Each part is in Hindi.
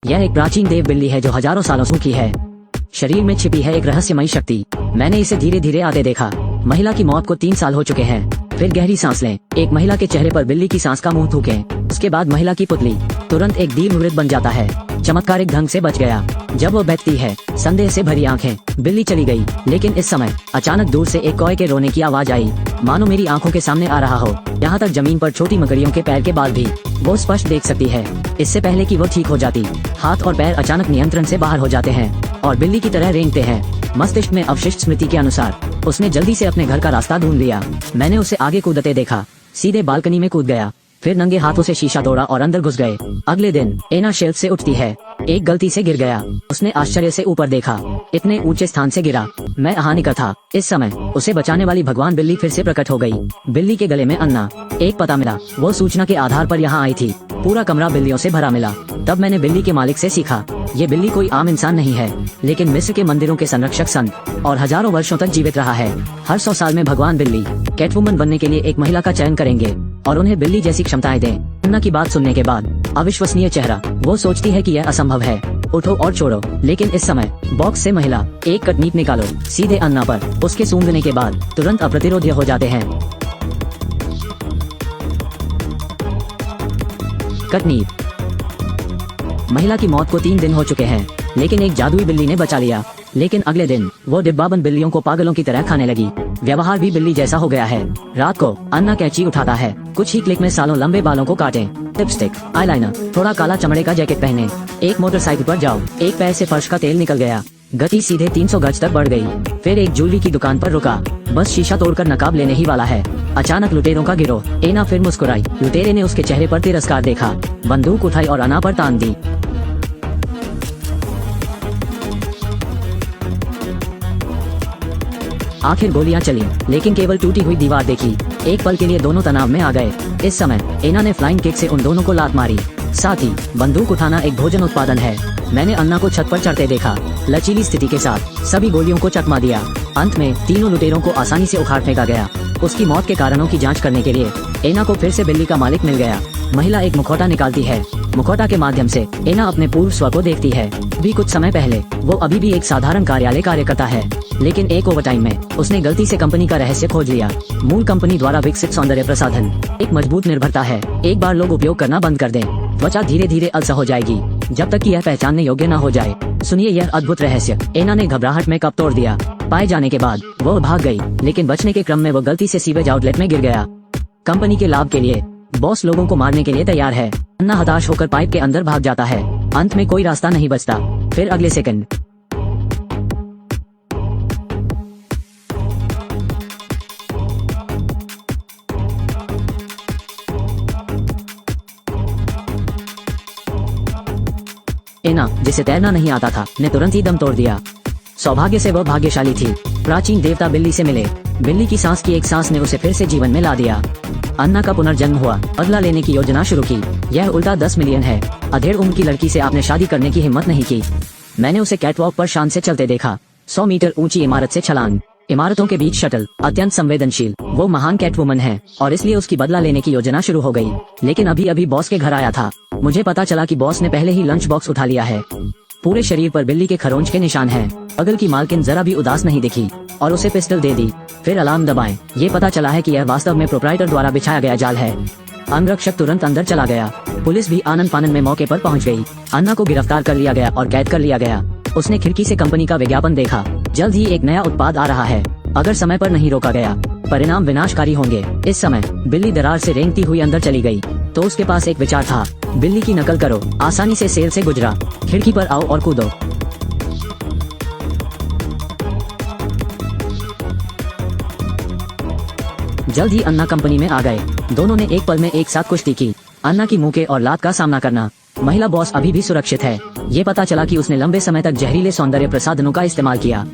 यह एक प्राचीन देव बिल्ली है जो हजारों सालों की है। शरीर में छिपी है एक रहस्यमयी शक्ति। मैंने इसे धीरे धीरे आते देखा। महिला की मौत को 3 साल हो चुके हैं। फिर गहरी सांस लें। एक महिला के चेहरे पर बिल्ली की सांस का मुंह थूकें। उसके बाद महिला की पुतली तुरंत एक दीर्घ मृत बन जाता है। चमत्कारिक ढंग से बच गया। जब वो बैठती है, संदेह से भरी आंखें। बिल्ली चली गई, लेकिन इस समय अचानक दूर से एक कौवे के रोने की आवाज आई, मानो मेरी आंखों के सामने आ रहा हो। यहाँ तक जमीन पर छोटी मकड़ियों के पैर के बाल भी वो स्पष्ट देख सकती है। इससे पहले कि वो ठीक हो जाती, हाथ और पैर अचानक नियंत्रण से बाहर हो जाते हैं और बिल्ली की तरह रेंगते हैं। मस्तिष्क में अवशिष्ट स्मृति के अनुसार उसने जल्दी से अपने घर का रास्ता ढूंढ लिया। मैंने उसे आगे कूदते देखा। सीधे बालकनी में कूद गया, फिर नंगे हाथों से शीशा तोड़ा और अंदर घुस गए। अगले दिन एना शेल्फ से उठती है। एक गलती से गिर गया। उसने आश्चर्य से ऊपर देखा। इतने ऊंचे स्थान से गिरा। मैं अहानिका था। इस समय उसे बचाने वाली भगवान बिल्ली फिर से प्रकट हो गई। बिल्ली के गले में अन्ना। एक पता मिला। वो सूचना के आधार पर यहाँ आई थी। पूरा कमरा बिल्लियों से भरा मिला। तब मैंने बिल्ली के मालिक से सीखा, ये बिल्ली कोई आम इंसान नहीं है, लेकिन मिस्र के मंदिरों के संरक्षक संत और हजारों वर्षों तक जीवित रहा है। हर 100 साल में भगवान बिल्ली कैटवुमन बनने के लिए एक महिला का चयन करेंगे और उन्हें बिल्ली जैसी क्षमताएं दें। अन्ना की बात सुनने के बाद अविश्वसनीय चेहरा। वो सोचती है कि यह असंभव है, उठो और छोड़ो। लेकिन इस समय बॉक्स से महिला एक कटनीप निकालो, सीधे अन्ना पर। उसके सूंघने के बाद तुरंत अप्रतिरोध्य हो जाते हैं। कटनीप। महिला की मौत को 3 दिन हो चुके हैं, लेकिन एक जादुई बिल्ली ने बचा लिया। लेकिन अगले दिन वो डिब्बाबंद बिल्लियों को पागलों की तरह खाने लगी। व्यवहार भी बिल्ली जैसा हो गया है। रात को अन्ना कैंची उठाता है। कुछ ही क्लिक में सालों लंबे बालों को काटें। लिपस्टिक, आईलाइनर, थोड़ा काला चमड़े का जैकेट पहने। एक मोटरसाइकिल पर जाओ। एक पैर से फर्श का तेल निकल गया। गति सीधे 300 गज तक बढ़ गई। फिर एक ज्वेलरी की दुकान पर रुका। बस शीशा तोड़कर नकाब लेने ही वाला है। अचानक लुटेरों का गिरोह। एना फिर मुस्कुराई। लुटेरे ने उसके चेहरे पर तिरस्कार देखा। बंदूक उठाई और अन्ना पर तान दी। आखिर गोलियां चली, लेकिन केवल टूटी हुई दीवार देखी। एक पल के लिए दोनों तनाव में आ गए। इस समय एना ने फ्लाइंग किक से उन दोनों को लात मारी। साथ ही बंदूक उठाना एक भोजन उत्पादन है। मैंने अन्ना को छत पर चढ़ते देखा। लचीली स्थिति के साथ सभी गोलियों को चकमा दिया। अंत में तीनों लुटेरों को आसानी से उखाड़ फेंका गया। उसकी मौत के कारणों की जांच करने के लिए एना को फिर से बिल्ली का मालिक मिल गया। महिला एक मुखौटा निकालती है। मुखौटा के माध्यम से एना अपने पूर्व स्व को देखती है। भी कुछ समय पहले वो अभी भी एक साधारण कार्यालय कार्यकर्ता है, लेकिन एक ओवरटाइम में उसने गलती से कंपनी का रहस्य खोज लिया। मूल कंपनी द्वारा विकसित सौंदर्य प्रसाधन एक मजबूत निर्भरता है। एक बार लोग उपयोग करना बंद कर दें, त्वचा धीरे धीरे अलसा हो जाएगी, जब तक कि यह पहचानने योग्य न हो जाए। सुनिए यह अद्भुत रहस्य। एना ने घबराहट में कप तोड़ दिया। पाए जाने के बाद वो भाग गई, लेकिन बचने के क्रम में वो गलती से सीवेज आउटलेट में गिर गया। कंपनी के लाभ के लिए बॉस लोगों को मारने के लिए तैयार है। अन्ना हताश होकर पाइप के अंदर भाग जाता है। अंत में कोई रास्ता नहीं बचता। फिर अगले सेकंड एना, जिसे तैरना नहीं आता था, ने तुरंत ही दम तोड़ दिया। सौभाग्य से वह भाग्यशाली थी। प्राचीन देवता बिल्ली से मिले। बिल्ली की सांस की एक सांस ने उसे फिर से जीवन में ला दिया। अन्ना का पुनर्जन्म हुआ। बदला लेने की योजना शुरू की। यह उल्टा 10 मिलियन है। अधेड़ उम्र की लड़की से आपने शादी करने की हिम्मत नहीं की। मैंने उसे कैटवॉक पर शान से चलते देखा। 100 मीटर ऊंची इमारत से छलांग। इमारतों के बीच शटल। अत्यंत संवेदनशील। वो महान कैटवुमन है और इसलिए उसकी बदला लेने की योजना शुरू हो गई। लेकिन अभी अभी बॉस के घर आया था। मुझे पता चला कि बॉस ने पहले ही लंच बॉक्स उठा लिया है। पूरे शरीर पर बिल्ली के खरोंच के निशान हैं। बगल की मालकिन जरा भी उदास नहीं दिखी और उसे पिस्टल दे दी। फिर अलार्म दबाएं। ये पता चला है कि यह वास्तव में प्रोप्राइटर द्वारा बिछाया गया जाल है। अंगरक्षक तुरंत अंदर चला गया। पुलिस भी आनन फानन में मौके पर पहुंच गई। अन्ना को गिरफ्तार कर लिया गया और कैद कर लिया गया। उसने खिड़की से कंपनी का विज्ञापन देखा। जल्द ही एक नया उत्पाद आ रहा है। अगर समय पर नहीं रोका गया, परिणाम विनाशकारी होंगे। इस समय बिल्ली दरार से रेंगती हुई अंदर चली गई, तो उसके पास एक विचार था। बिल्ली की नकल करो। आसानी से सेल से गुजरा। खिड़की पर आओ और कूदो। जल्द ही अन्ना कंपनी में आ गए। दोनों ने एक पल में एक साथ कुश्ती की। अन्ना की मुंह के और लात का सामना करना। महिला बॉस अभी भी सुरक्षित है। ये पता चला कि उसने लंबे समय तक जहरीले सौंदर्य प्रसाधनों का इस्तेमाल किया।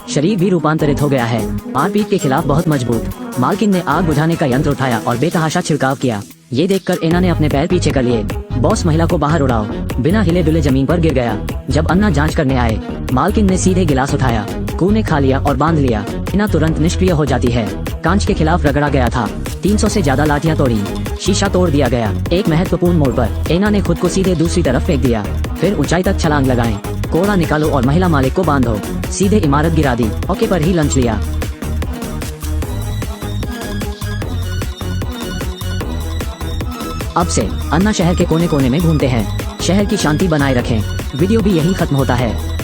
शरीर भी रूपांतरित हो गया है। मारपीट के खिलाफ बहुत मजबूत। मालकिन ने आग बुझाने का यंत्र उठाया और बेतहाशा छिड़काव किया। ये देखकर एना ने अपने पैर पीछे कर लिए। बॉस महिला को बाहर उड़ाओ। बिना हिले डुले जमीन पर गिर गया। जब अन्ना जांच करने आए, मालकिन ने सीधे गिलास उठाया, कुएं खा लिया और बांध लिया। एना तुरंत निष्क्रिय हो जाती है। कांच के खिलाफ रगड़ा गया था। 300 से ज्यादा लाठियां तोड़ी, शीशा तोड़ दिया गया। एक महत्वपूर्ण मोड़ पर एना ने खुद को सीधे दूसरी तरफ फेंक दिया। फिर ऊंचाई तक छलांग लगाएं, कोड़ा निकालो और महिला मालिक को बांधो। सीधे इमारत गिरा दी, ओके पर ही लंच लिया। अब से अन्ना शहर के कोने कोने में घूमते हैं। शहर की शांति बनाए रखें। वीडियो भी यहीं खत्म होता है।